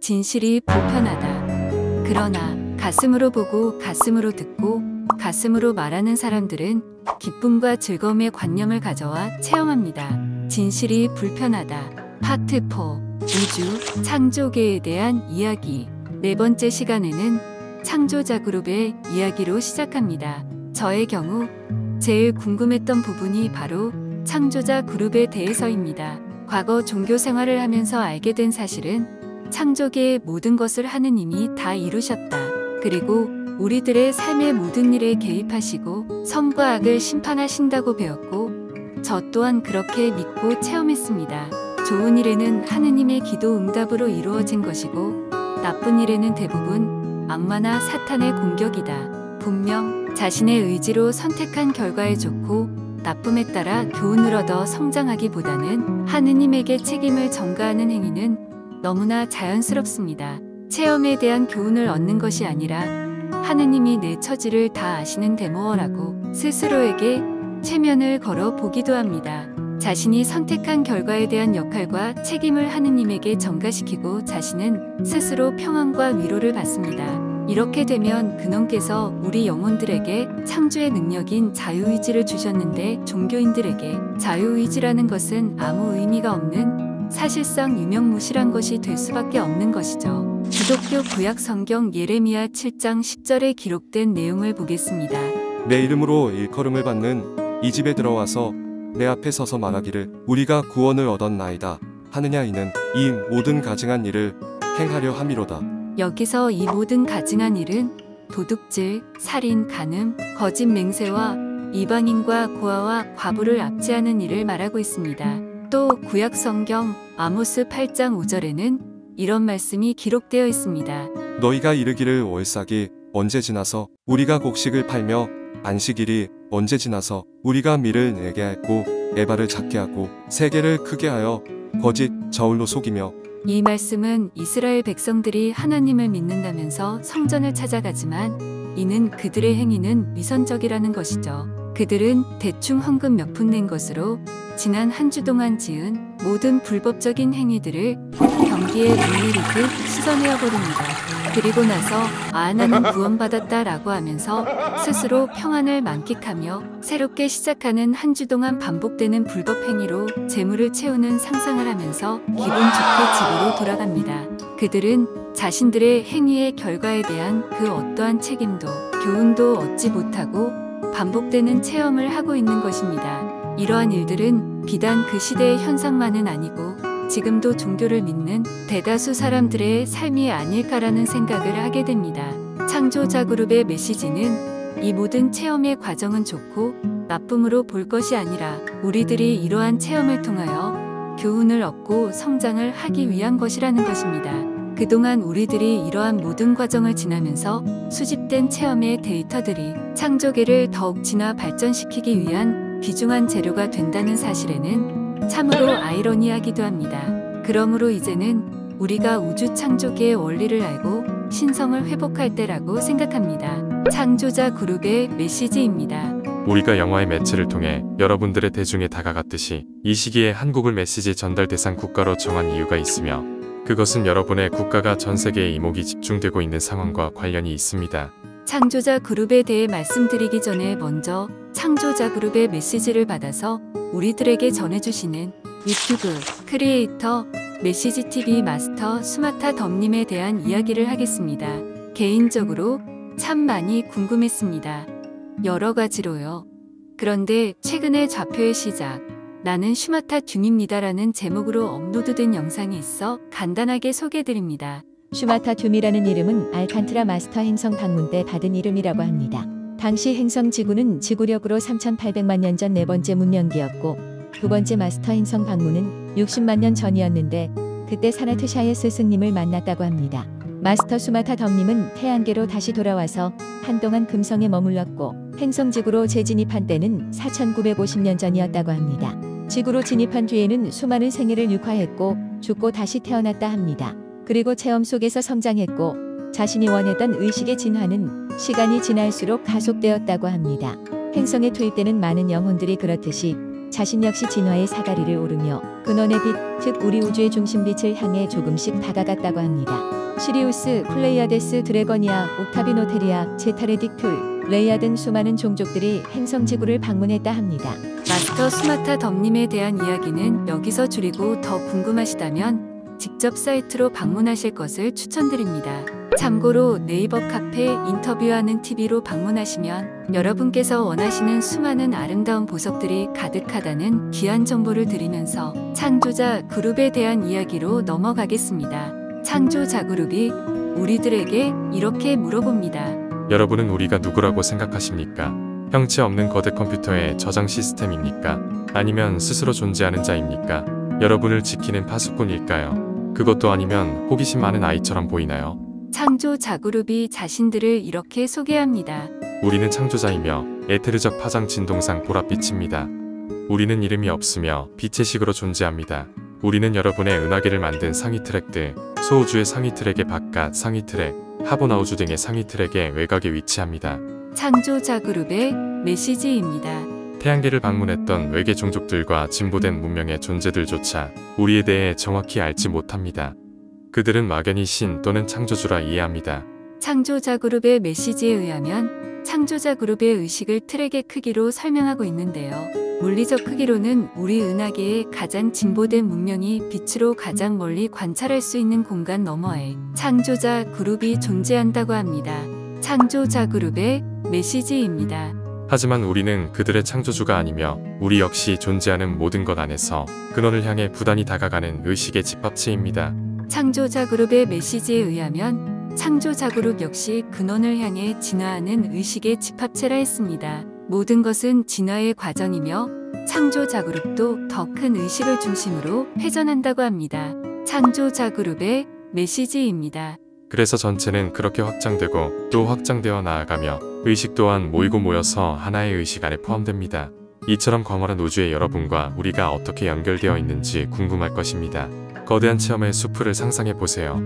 진실이 불편하다. 그러나 가슴으로 보고 가슴으로 듣고 가슴으로 말하는 사람들은 기쁨과 즐거움의 관념을 가져와 체험합니다. 진실이 불편하다. 파트 4. 우주, 창조계에 대한 이야기. 네 번째 시간에는 창조자 그룹의 이야기로 시작합니다. 저의 경우 제일 궁금했던 부분이 바로 창조자 그룹에 대해서입니다. 과거 종교 생활을 하면서 알게 된 사실은 창조계의 모든 것을 하느님이 다 이루셨다. 그리고 우리들의 삶의 모든 일에 개입하시고 선과 악을 심판하신다고 배웠고 저 또한 그렇게 믿고 체험했습니다. 좋은 일에는 하느님의 기도 응답으로 이루어진 것이고 나쁜 일에는 대부분 악마나 사탄의 공격이다. 분명 자신의 의지로 선택한 결과에 좋고 나쁨에 따라 교훈을 얻어 성장하기보다는 하느님에게 책임을 전가하는 행위는 너무나 자연스럽습니다. 체험에 대한 교훈을 얻는 것이 아니라 하느님이 내 처지를 다 아시는 데모어라고 스스로에게 최면을 걸어 보기도 합니다. 자신이 선택한 결과에 대한 역할과 책임을 하느님에게 전가시키고 자신은 스스로 평안과 위로를 받습니다. 이렇게 되면 근원께서 우리 영혼들에게 창조의 능력인 자유의지를 주셨는데 종교인들에게 자유의지라는 것은 아무 의미가 없는 사실상 유명무실한 것이 될 수밖에 없는 것이죠. 기독교 구약 성경 예레미야 7장 10절에 기록된 내용을 보겠습니다. 내 이름으로 일컬음을 받는 이 집에 들어와서 내 앞에 서서 말하기를 우리가 구원을 얻었나이다 하느냐. 이는 이 모든 가증한 일을 행하려 함이로다. 여기서 이 모든 가증한 일은 도둑질, 살인, 간음, 거짓 맹세와 이방인과 고아와 과부를 압제하는 일을 말하고 있습니다. 또 구약 성경 아모스 8장 5절에는 이런 말씀이 기록되어 있습니다. 너희가 이르기를 월삭이 언제 지나서 우리가 곡식을 팔며 안식일이 언제 지나서 우리가 밀을 내게 하고 에바를 작게 하고 세계를 크게 하여 거짓 저울로 속이며. 이 말씀은 이스라엘 백성들이 하나님을 믿는다면서 성전을 찾아가지만 이는 그들의 행위는 위선적이라는 것이죠. 그들은 대충 헌금 몇 푼 낸 것으로 지난 한 주 동안 지은 모든 불법적인 행위들을 경기에 물리듯 씻어내어 버립니다. 그리고 나서 나는 구원받았다 라고 하면서 스스로 평안을 만끽하며 새롭게 시작하는 한 주 동안 반복되는 불법 행위로 재물을 채우는 상상을 하면서 기분 좋게 집으로 돌아갑니다. 그들은 자신들의 행위의 결과에 대한 그 어떠한 책임도 교훈도 얻지 못하고 반복되는 체험을 하고 있는 것입니다. 이러한 일들은 비단 그 시대의 현상만은 아니고 지금도 종교를 믿는 대다수 사람들의 삶이 아닐까라는 생각을 하게 됩니다. 창조자 그룹의 메시지는 이 모든 체험의 과정은 좋고 나쁨으로 볼 것이 아니라 우리들이 이러한 체험을 통하여 교훈을 얻고 성장을 하기 위한 것이라는 것입니다. 그동안 우리들이 이러한 모든 과정을 지나면서 수집된 체험의 데이터들이 창조계를 더욱 진화 발전시키기 위한 귀중한 재료가 된다는 사실에는 참으로 아이러니하기도 합니다. 그러므로 이제는 우리가 우주 창조계의 원리를 알고 신성을 회복할 때라고 생각합니다. 창조자 그룹의 메시지입니다. 우리가 영화의 매체를 통해 여러분들의 대중에 다가갔듯이 이 시기에 한국을 메시지 전달 대상 국가로 정한 이유가 있으며 그것은 여러분의 국가가 전 세계에 이목이 집중되고 있는 상황과 관련이 있습니다. 창조자 그룹에 대해 말씀드리기 전에 먼저 창조자 그룹의 메시지를 받아서 우리들에게 전해주시는 유튜브 크리에이터 메시지TV 마스터 수마타 덤님에 대한 이야기를 하겠습니다. 개인적으로 참 많이 궁금했습니다. 여러 가지로요. 그런데 최근에 좌표의 시작 나는 슈마타 둠입니다라는 제목으로 업로드된 영상이 있어 간단하게 소개드립니다. 슈마타 둠이라는 이름은 알칸트라 마스터 행성 방문 때 받은 이름이라고 합니다. 당시 행성 지구는 지구력으로 3800만 년 전 네 번째 문명기였고 두 번째 마스터 행성 방문은 60만 년 전이었는데 그때 사라트샤의 스승님을 만났다고 합니다. 마스터 수마타 덤님은 태양계로 다시 돌아와서 한동안 금성에 머물렀고 행성지구로 재진입한 때는 4950년 전이었다고 합니다. 지구로 진입한 뒤에는 수많은 생애를 육화했고 죽고 다시 태어났다 합니다. 그리고 체험 속에서 성장했고 자신이 원했던 의식의 진화는 시간이 지날수록 가속되었다고 합니다. 행성에 투입되는 많은 영혼들이 그렇듯이 자신 역시 진화의 사다리를 오르며 근원의 빛, 즉 우리 우주의 중심빛을 향해 조금씩 다가갔다고 합니다. 시리우스, 플레이아데스, 드래거니아, 옥타비노테리아, 제타레딕툴, 레이아 등 수많은 종족들이 행성 지구를 방문했다 합니다. 마스터 수마타 덤님에 대한 이야기는 여기서 줄이고 더 궁금하시다면 직접 사이트로 방문하실 것을 추천드립니다. 참고로 네이버 카페 인터뷰하는 TV로 방문하시면 여러분께서 원하시는 수많은 아름다운 보석들이 가득하다는 귀한 정보를 드리면서 창조자 그룹에 대한 이야기로 넘어가겠습니다. 창조자 그룹이 우리들에게 이렇게 물어봅니다. 여러분은 우리가 누구라고 생각하십니까? 형체 없는 거대 컴퓨터의 저장 시스템입니까? 아니면 스스로 존재하는 자입니까? 여러분을 지키는 파수꾼일까요? 그것도 아니면 호기심 많은 아이처럼 보이나요? 창조자 그룹이 자신들을 이렇게 소개합니다. 우리는 창조자이며 에테르적 파장 진동상 보랏빛입니다. 우리는 이름이 없으며 빛의 식으로 존재합니다. 우리는 여러분의 은하계를 만든 상위 트랙들, 소우주의 상위 트랙의 바깥 상위 트랙, 하보나우주 등의 상위 트랙의 외곽에 위치합니다. 창조자 그룹의 메시지입니다. 태양계를 방문했던 외계 종족들과 진보된 문명의 존재들조차 우리에 대해 정확히 알지 못합니다. 그들은 막연히 신 또는 창조주라 이해합니다. 창조자 그룹의 메시지에 의하면 창조자 그룹의 의식을 트랙의 크기로 설명하고 있는데요. 물리적 크기로는 우리 은하계의 가장 진보된 문명이 빛으로 가장 멀리 관찰할 수 있는 공간 너머에 창조자 그룹이 존재한다고 합니다. 창조자 그룹의 메시지입니다. 하지만 우리는 그들의 창조주가 아니며 우리 역시 존재하는 모든 것 안에서 근원을 향해 부단히 다가가는 의식의 집합체입니다. 창조자 그룹의 메시지에 의하면 창조자 그룹 역시 근원을 향해 진화하는 의식의 집합체라 했습니다. 모든 것은 진화의 과정이며 창조자 그룹도 더 큰 의식을 중심으로 회전한다고 합니다. 창조자 그룹의 메시지입니다. 그래서 전체는 그렇게 확장되고 또 확장되어 나아가며 의식 또한 모이고 모여서 하나의 의식 안에 포함됩니다. 이처럼 광활한 우주의 여러분과 우리가 어떻게 연결되어 있는지 궁금할 것입니다. 거대한 체험의 수풀을 상상해 보세요.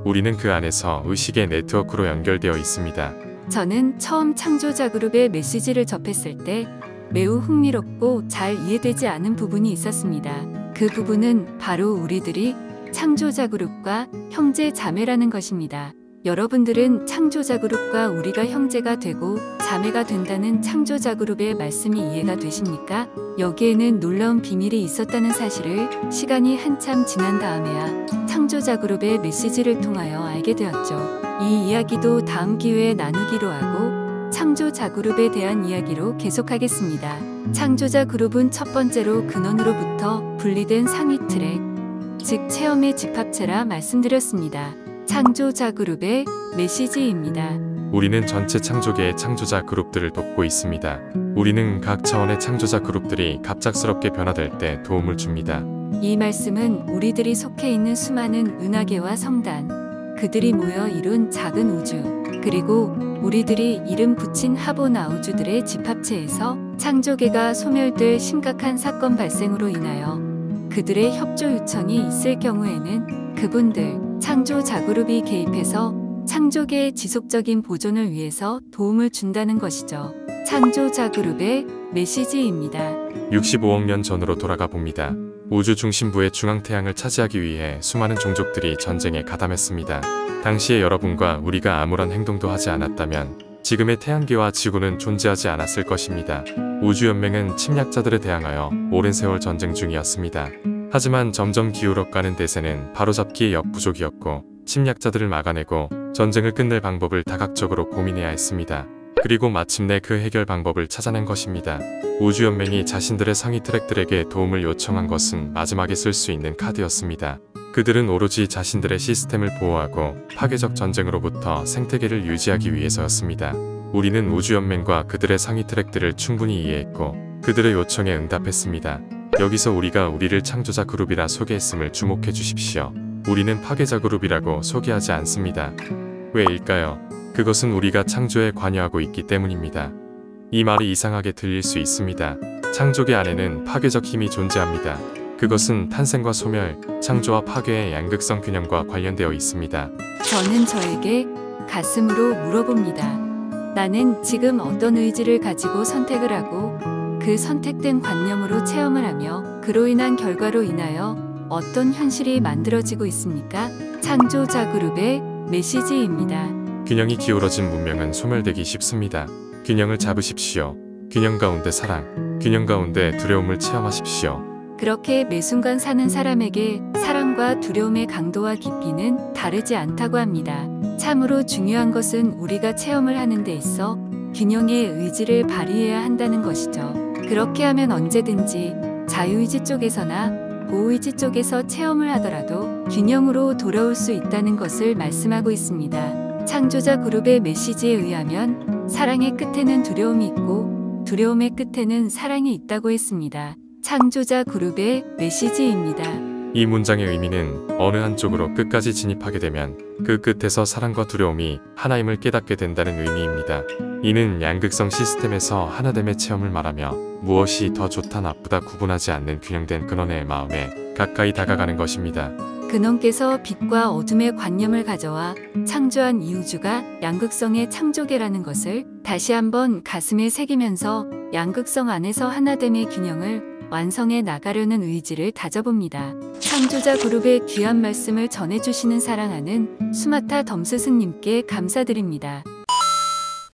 우리는 그 안에서 의식의 네트워크로 연결되어 있습니다. 저는 처음 창조자 그룹의 메시지를 접했을 때 매우 흥미롭고 잘 이해되지 않은 부분이 있었습니다. 그 부분은 바로 우리들이 창조자 그룹과 형제 자매라는 것입니다. 여러분들은 창조자 그룹과 우리가 형제가 되고 자매가 된다는 창조자 그룹의 말씀이 이해가 되십니까? 여기에는 놀라운 비밀이 있었다는 사실을 시간이 한참 지난 다음에야 창조자 그룹의 메시지를 통하여 알게 되었죠. 이 이야기도 다음 기회에 나누기로 하고 창조자 그룹에 대한 이야기로 계속하겠습니다. 창조자 그룹은 첫 번째로 근원으로부터 분리된 상위 트랙, 즉 체험의 집합체라 말씀드렸습니다. 창조자 그룹의 메시지입니다. 우리는 전체 창조계의 창조자 그룹들을 돕고 있습니다. 우리는 각 차원의 창조자 그룹들이 갑작스럽게 변화될 때 도움을 줍니다. 이 말씀은 우리들이 속해 있는 수많은 은하계와 성단, 그들이 모여 이룬 작은 우주, 그리고 우리들이 이름 붙인 하보나우주들의 집합체에서 창조계가 소멸될 심각한 사건 발생으로 인하여 그들의 협조 요청이 있을 경우에는 그분들, 창조자 그룹이 개입해서 창조계의 지속적인 보존을 위해서 도움을 준다는 것이죠. 창조자 그룹의 메시지입니다. 65억 년 전으로 돌아가 봅니다. 우주 중심부의 중앙태양을 차지하기 위해 수많은 종족들이 전쟁에 가담했습니다. 당시의 여러분과 우리가 아무런 행동도 하지 않았다면 지금의 태양계와 지구는 존재하지 않았을 것입니다. 우주연맹은 침략자들에 대항하여 오랜 세월 전쟁 중이었습니다. 하지만 점점 기울어가는 대세는 바로잡기의 역부족이었고 침략자들을 막아내고 전쟁을 끝낼 방법을 다각적으로 고민해야 했습니다. 그리고 마침내 그 해결 방법을 찾아낸 것입니다. 우주연맹이 자신들의 상위 트랙들에게 도움을 요청한 것은 마지막에 쓸 수 있는 카드였습니다. 그들은 오로지 자신들의 시스템을 보호하고 파괴적 전쟁으로부터 생태계를 유지하기 위해서였습니다. 우리는 우주연맹과 그들의 상위 트랙들을 충분히 이해했고 그들의 요청에 응답했습니다. 여기서 우리가 우리를 창조자 그룹이라 소개했음을 주목해 주십시오. 우리는 파괴자 그룹이라고 소개하지 않습니다. 왜일까요? 그것은 우리가 창조에 관여하고 있기 때문입니다. 이 말이 이상하게 들릴 수 있습니다. 창조계 안에는 파괴적 힘이 존재합니다. 그것은 탄생과 소멸, 창조와 파괴의 양극성 균형과 관련되어 있습니다. 저는 저에게 가슴으로 물어봅니다. 나는 지금 어떤 의지를 가지고 선택을 하고 그 선택된 관념으로 체험을 하며 그로 인한 결과로 인하여 어떤 현실이 만들어지고 있습니까? 창조자 그룹의 메시지입니다. 균형이 기울어진 문명은 소멸되기 쉽습니다. 균형을 잡으십시오. 균형 가운데 사랑, 균형 가운데 두려움을 체험하십시오. 그렇게 매 순간 사는 사람에게 사랑과 두려움의 강도와 깊이는 다르지 않다고 합니다. 참으로 중요한 것은 우리가 체험을 하는 데 있어 균형의 의지를 발휘해야 한다는 것이죠. 그렇게 하면 언제든지 자유의지 쪽에서나 고의지 쪽에서 체험을 하더라도 균형으로 돌아올 수 있다는 것을 말씀하고 있습니다. 창조자 그룹의 메시지에 의하면 사랑의 끝에는 두려움이 있고 두려움의 끝에는 사랑이 있다고 했습니다. 창조자 그룹의 메시지입니다. 이 문장의 의미는 어느 한쪽으로 끝까지 진입하게 되면 그 끝에서 사랑과 두려움이 하나임을 깨닫게 된다는 의미입니다. 이는 양극성 시스템에서 하나됨의 체험을 말하며 무엇이 더 좋다 나쁘다 구분하지 않는 균형된 근원의 마음에 가까이 다가가는 것입니다. 근원께서 빛과 어둠의 관념을 가져와 창조한 이 우주가 양극성의 창조계라는 것을 다시 한번 가슴에 새기면서 양극성 안에서 하나됨의 균형을 완성해 나가려는 의지를 다져봅니다. 창조자 그룹의 귀한 말씀을 전해주시는 사랑하는 수마타 덤스승님께 감사드립니다.